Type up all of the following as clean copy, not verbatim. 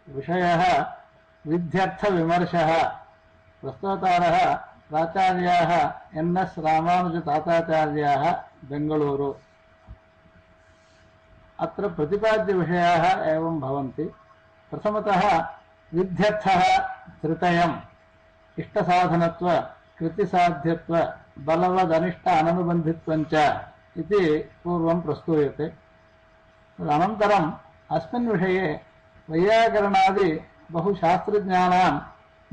विषयः विध्यर्थविमर्शः। प्रस्तोतारः प्राचार्याः एन्.एस्. रामानुजताताचार्याः बेङ्गळूरु। अत्र प्रतिपाद्यविषयाः एवं भवन्ति। प्रथमतः विध्यर्थः त्रितयम् इष्टसाधनत्व कृतिसाध्यत्व बलवदनिष्ट अननुबन्धित्वञ्च इति पूर्वं प्रस्तूयते। तदनन्तरम् अस्मिन् विषये वैयाकरणादि बहुशास्त्रज्ञानां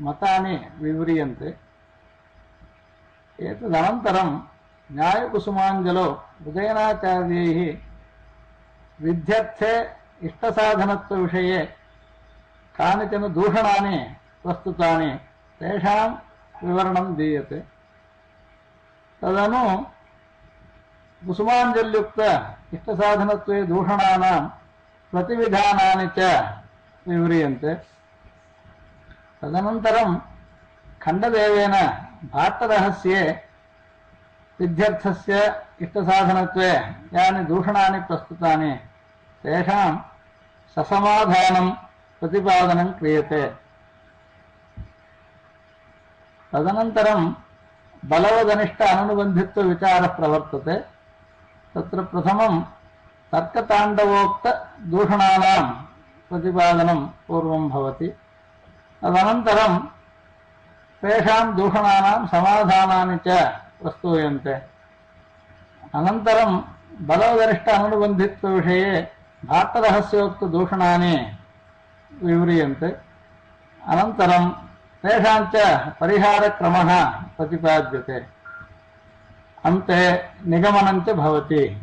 मतानि विव्रियन्ते। एतदनन्तरं न्यायकुसुमाञ्जलो उदयनाचार्यैः विध्यर्थे इष्टसाधनत्वविषये कानिचन दूषणानि प्रस्तुतानि तेषां विवरणं दीयते। तदनु कुसुमाञ्जल्युक्त इष्टसाधनत्वे दूषणानां प्रतिविधानानि च विव्रियन्ते। तदनन्तरं खण्डदेवेन भाट्टरहस्ये विध्यर्थस्य इष्टसाधनत्वे यानि दूषणानि प्रस्तुतानि तेषां ससमाधानं प्रतिपादनं क्रियते। तदनन्तरं बलवदनिष्ट अननुबन्धित्व विचारः प्रवर्तते। तत्र प्रथमं तर्कताण्डवोक्त दूषणानां प्रतिपादनं पूर्वं भवति। तदनन्तरं तेषां दूषणानां समाधानानि च प्रस्तूयन्ते। अनन्तरं बलवदनिष्ट अननुबन्धित्वविषये भाट्टरहस्योक्त दूषणानि विव्रियन्ते। अनन्तरं तेषां च परिहारक्रमः प्रतिपाद्यते। अन्ते निगमनं च भवति।